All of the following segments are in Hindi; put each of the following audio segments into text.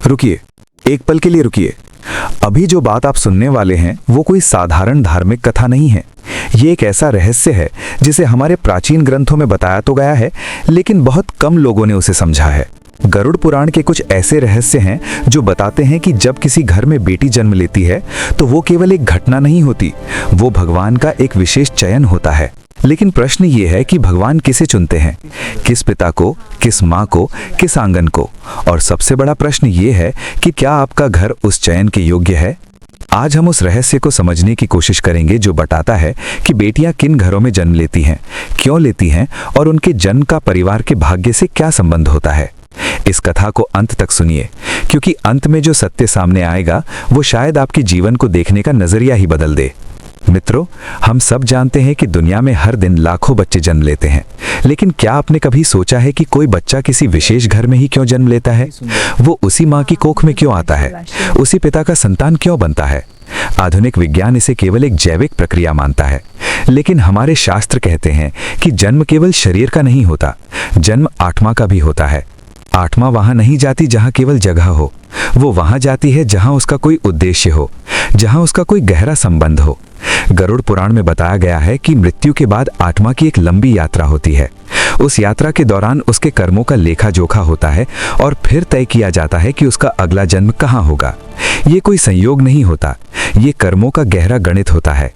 रुकिए, एक पल के लिए रुकिए। अभी जो बात आप सुनने वाले हैं वो कोई साधारण धार्मिक कथा नहीं है। ये एक ऐसा रहस्य है जिसे हमारे प्राचीन ग्रंथों में बताया तो गया है, लेकिन बहुत कम लोगों ने उसे समझा है। गरुड़ पुराण के कुछ ऐसे रहस्य हैं जो बताते हैं कि जब किसी घर में बेटी जन्म लेती है तो वो केवल एक घटना नहीं होती, वो भगवान का एक विशेष चयन होता है। लेकिन प्रश्न ये है कि भगवान किसे चुनते हैं, किस पिता को, किस माँ को, किस आंगन को, और सबसे बड़ा प्रश्न ये है कि क्या आपका घर उस चयन के योग्य है। आज हम उस रहस्य को समझने की कोशिश करेंगे जो बताता है कि बेटियां किन घरों में जन्म लेती हैं, क्यों लेती हैं, और उनके जन्म का परिवार के भाग्य से क्या संबंध होता है। इस कथा को अंत तक सुनिए, क्योंकि अंत में जो सत्य सामने आएगा वो शायद आपके जीवन को देखने का नजरिया ही बदल दे। मित्रों, हम सब जानते हैं कि दुनिया में हर दिन लाखों बच्चे जन्म लेते हैं, लेकिन क्या आपने कभी सोचा है कि कोई बच्चा किसी विशेष घर में ही क्यों जन्म लेता है? वो उसी माँ की कोख में क्यों आता है? उसी पिता का संतान क्यों बनता है? आधुनिक विज्ञान इसे केवल एक जैविक प्रक्रिया मानता है, लेकिन हमारे शास्त्र कहते हैं कि जन्म केवल शरीर का नहीं होता, जन्म आत्मा का भी होता है। आत्मा वहां नहीं जाती जहां केवल जगह हो, वो वहां जाती है जहां उसका कोई उद्देश्य हो, जहां उसका कोई गहरा संबंध हो। गरुड़ पुराण में बताया गया है कि मृत्यु के बाद आत्मा की एक लंबी यात्रा होती है। उस यात्रा के दौरान उसके कर्मों का लेखा जोखा होता है और फिर तय किया जाता है कि उसका अगला जन्म कहाँ होगा। ये कोई संयोग नहीं होता, ये कर्मों का गहरा गणित होता है।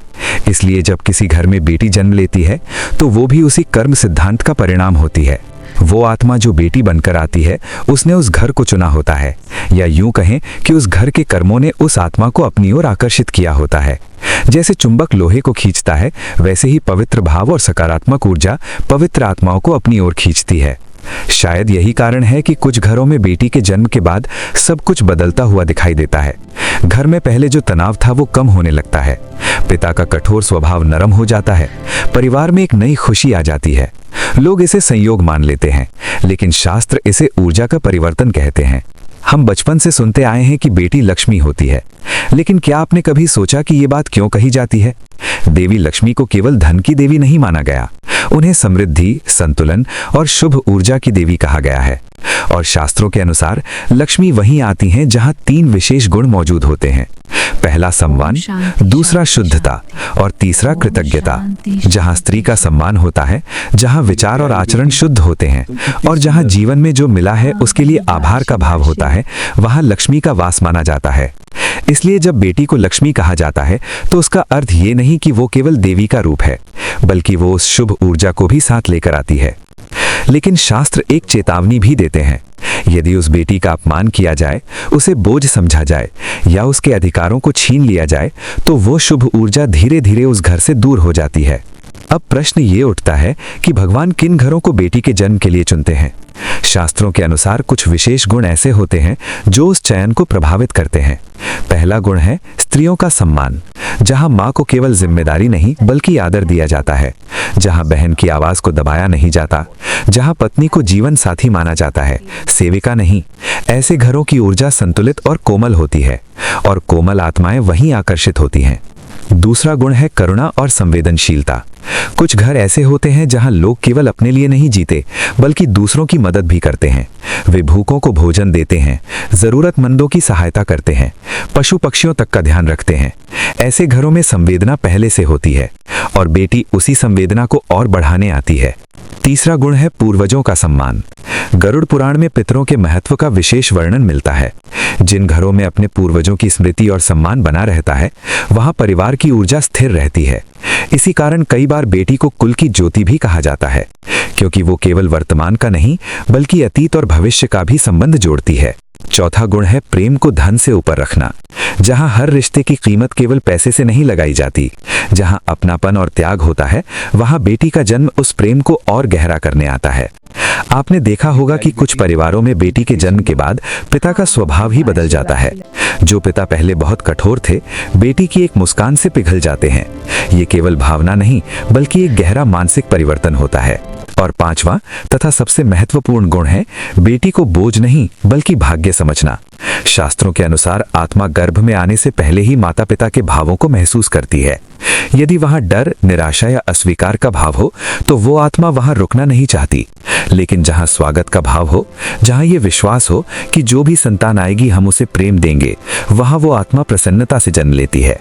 इसलिए जब किसी घर में बेटी जन्म लेती है तो वो भी उसी कर्म सिद्धांत का परिणाम होती है। वो आत्मा जो बेटी बनकर आती है उसने उस घर को चुना होता है, या यूं कहें कि उस घर के कर्मों ने उस आत्मा को अपनी ओर आकर्षित किया होता है। जैसे चुंबक लोहे को खींचता है, वैसे ही पवित्र भाव और सकारात्मक ऊर्जा पवित्र आत्माओं को अपनी ओर खींचती है। शायद यही कारण है कि कुछ घरों में बेटी के जन्म के बाद सब कुछ बदलता हुआ दिखाई देता है। घर में पहले जो तनाव था वो कम होने लगता है, पिता का कठोर स्वभाव नरम हो जाता है, परिवार में एक नई खुशी आ जाती है। लोग इसे संयोग मान लेते हैं, लेकिन शास्त्र इसे ऊर्जा का परिवर्तन कहते हैं। हम बचपन से सुनते आए हैं कि बेटी लक्ष्मी होती है, लेकिन क्या आपने कभी सोचा कि ये बात क्यों कही जाती है? देवी लक्ष्मी को केवल धन की देवी नहीं माना गया, उन्हें समृद्धि, संतुलन और शुभ ऊर्जा की देवी कहा गया है। और शास्त्रों के अनुसार लक्ष्मी वहीं आती हैं जहां 3 विशेष गुण मौजूद होते हैं। पहला सम्मान, दूसरा शुद्धता और तीसरा कृतज्ञता। जहां स्त्री का सम्मान होता है, जहां विचार और आचरण शुद्ध होते हैं, और जहां जीवन में जो मिला है उसके लिए आभार का भाव होता है, वहां लक्ष्मी का वास माना जाता है। इसलिए जब बेटी को लक्ष्मी कहा जाता है तो उसका अर्थ ये नहीं कि वो केवल देवी का रूप है, बल्कि वो उस शुभ ऊर्जा को भी साथ लेकर आती है। लेकिन शास्त्र एक चेतावनी भी देते हैं, यदि उस बेटी का अपमान किया जाए, उसे बोझ समझा जाए या उसके अधिकारों को छीन लिया जाए तो वो शुभ ऊर्जा धीरे धीरे उस घर से दूर हो जाती है। अब प्रश्न ये उठता है कि भगवान किन घरों को बेटी के जन्म के लिए चुनते हैं? शास्त्रों के अनुसार कुछ विशेष गुण ऐसे होते हैं जो उस चयन को प्रभावित करते हैं। पहला गुण है स्त्रियों का सम्मान, जहां माँ को केवल जिम्मेदारी नहीं बल्कि आदर दिया जाता है, जहां बहन की आवाज को दबाया नहीं जाता, जहां पत्नी को जीवन साथी माना जाता है, सेविका नहीं। ऐसे घरों की ऊर्जा संतुलित और कोमल होती है, और कोमल आत्माएं वहीं आकर्षित होती हैं। दूसरा गुण है करुणा और संवेदनशीलता। कुछ घर ऐसे होते हैं जहां लोग केवल अपने लिए नहीं जीते बल्कि दूसरों की मदद भी करते हैं। वे भूखों को भोजन देते हैं, जरूरतमंदों की सहायता करते हैं, पशु पक्षियों तक का ध्यान रखते हैं। ऐसे घरों में संवेदना पहले से होती है और बेटी उसी संवेदना को और बढ़ाने आती है। तीसरा गुण है पूर्वजों का सम्मान। गरुड़ पुराण में पितरों के महत्व का विशेष वर्णन मिलता है। जिन घरों में अपने पूर्वजों की स्मृति और सम्मान बना रहता है, वहां परिवार की ऊर्जा स्थिर रहती है। इसी कारण कई बार बेटी को कुल की ज्योति भी कहा जाता है, क्योंकि वो केवल वर्तमान का नहीं बल्कि अतीत और भविष्य का भी संबंध जोड़ती है। चौथा गुण है प्रेम को धन से ऊपर रखना। जहां हर रिश्ते की कीमत केवल पैसे से नहीं लगाई जाती, जहां अपनापन और त्याग होता है, वहां बेटी का जन्म उस प्रेम को और गहरा करने आता है। आपने देखा होगा कि कुछ परिवारों में बेटी के जन्म के बाद पिता का स्वभाव ही बदल जाता है। जो पिता पहले बहुत कठोर थे, बेटी की एक मुस्कान से पिघल जाते हैं। ये केवल भावना नहीं बल्कि एक गहरा मानसिक परिवर्तन होता है। और पांचवा तथा सबसे महत्वपूर्ण गुण है बेटी को बोझ नहीं बल्कि भाग्य समझना। शास्त्रों के अनुसार आत्मा गर्भ में आने से पहले ही माता पिता के भावों को महसूस करती है। यदि वहां डर, निराशा या अस्वीकार का भाव हो तो वो आत्मा वहां रुकना नहीं चाहती। लेकिन जहां स्वागत का भाव हो, जहां ये विश्वास हो कि जो भी संतान आएगी हम उसे प्रेम देंगे, वहां वो आत्मा प्रसन्नता से जन्म लेती है।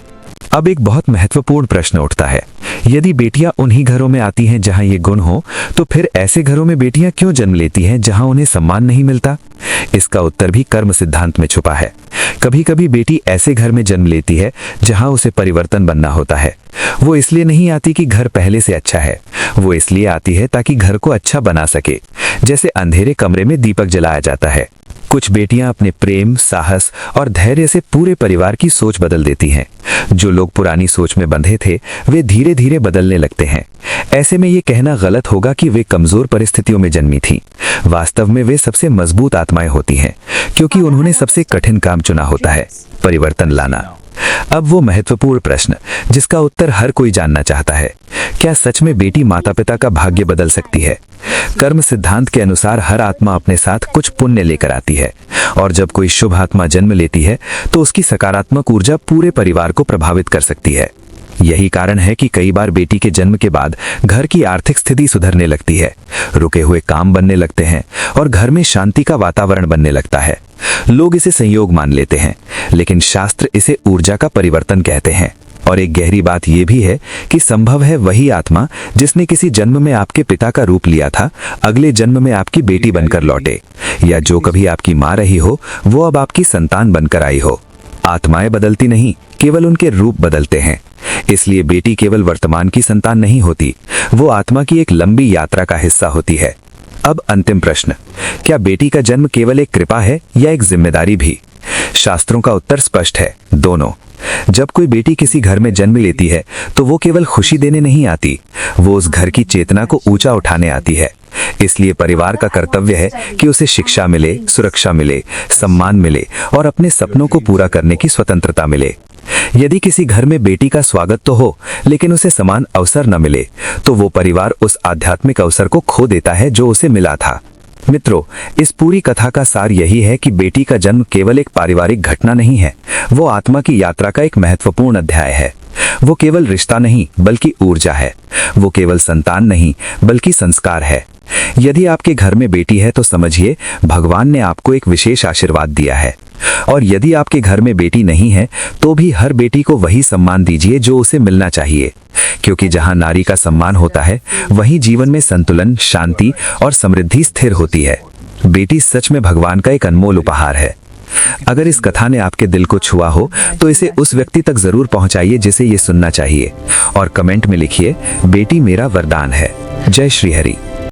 अब एक बहुत महत्वपूर्ण प्रश्न उठता है, यदि बेटियां उन्हीं घरों में आती हैं जहां ये गुण हो, तो फिर ऐसे घरों में बेटियां क्यों जन्म लेती हैं जहां उन्हें सम्मान नहीं मिलता? इसका उत्तर भी कर्म सिद्धांत में छुपा है। कभी कभी बेटी ऐसे घर में जन्म लेती है जहां उसे परिवर्तन बनना होता है। वो इसलिए नहीं आती कि घर पहले से अच्छा है, वो इसलिए आती है ताकि घर को अच्छा बना सके, जैसे अंधेरे कमरे में दीपक जलाया जाता है। कुछ बेटियां अपने प्रेम, साहस और धैर्य से पूरे परिवार की सोच बदल देती हैं। जो लोग पुरानी सोच में बंधे थे वे धीरे धीरे बदलने लगते हैं। ऐसे में ये कहना गलत होगा कि वे कमजोर परिस्थितियों में जन्मी थीं। वास्तव में वे सबसे मजबूत आत्माएं होती हैं, क्योंकि उन्होंने सबसे कठिन काम चुना होता है, परिवर्तन लाना। अब वो महत्वपूर्ण प्रश्न जिसका उत्तर हर कोई जानना चाहता है, क्या सच में बेटी माता पिता का भाग्य बदल सकती है? कर्म सिद्धांत के अनुसार हर आत्मा अपने साथ कुछ पुण्य लेकर आती है, और जब कोई शुभ आत्मा जन्म लेती है तो उसकी सकारात्मक ऊर्जा पूरे परिवार को प्रभावित कर सकती है। यही कारण है कि कई बार बेटी के जन्म के बाद घर की आर्थिक स्थिति सुधरने लगती है, रुके हुए काम बनने लगते हैं और घर में शांति का वातावरण बनने लगता है। लोग इसे संयोग मान लेते हैं, लेकिन शास्त्र इसे ऊर्जा का परिवर्तन कहते हैं। और एक गहरी बात यह भी है कि संभव है वही आत्मा जिसने किसी जन्म में आपके पिता का रूप लिया था, अगले जन्म में आपकी बेटी बनकर लौटे, या जो कभी आपकी माँ रही हो वो अब आपकी संतान बनकर आई हो। आत्माएं बदलती नहीं, केवल उनके रूप बदलते हैं। इसलिए बेटी केवल वर्तमान की संतान नहीं होती, वो आत्मा की एक लंबी यात्रा का हिस्सा होती है। अब अंतिम प्रश्न, क्या बेटी का जन्म केवल एक कृपा है या एक जिम्मेदारी भी? शास्त्रों का उत्तर स्पष्ट है, दोनों। जब कोई बेटी किसी घर में जन्म लेती है तो वो केवल खुशी देने नहीं आती, वो उस घर की चेतना को ऊंचा उठाने आती है। इसलिए परिवार का कर्तव्य है कि उसे शिक्षा मिले, सुरक्षा मिले, सम्मान मिले और अपने सपनों को पूरा करने की स्वतंत्रता मिले। यदि किसी घर में बेटी का स्वागत तो हो लेकिन उसे समान अवसर न मिले तो वो परिवार उस आध्यात्मिक अवसर को खो देता है जो उसे मिला था। मित्रों, इस पूरी कथा का सार यही है कि बेटी का जन्म केवल एक पारिवारिक घटना नहीं है, वो आत्मा की यात्रा का एक महत्वपूर्ण अध्याय है। वो केवल रिश्ता नहीं बल्कि ऊर्जा है, वो केवल संतान नहीं बल्कि संस्कार है। यदि आपके घर में बेटी है तो समझिए भगवान ने आपको एक विशेष आशीर्वाद दिया है, और यदि आपके घर में बेटी नहीं है तो भी हर बेटी को वही सम्मान दीजिए जो उसे मिलना चाहिए, क्योंकि जहां नारी का सम्मान होता है वहीं जीवन में संतुलन, शांति और समृद्धि स्थिर होती है। बेटी सच में भगवान का एक अनमोल उपहार है। अगर इस कथा ने आपके दिल को छुआ हो तो इसे उस व्यक्ति तक जरूर पहुंचाइए जिसे ये सुनना चाहिए, और कमेंट में लिखिए, बेटी मेरा वरदान है। जय श्री हरि।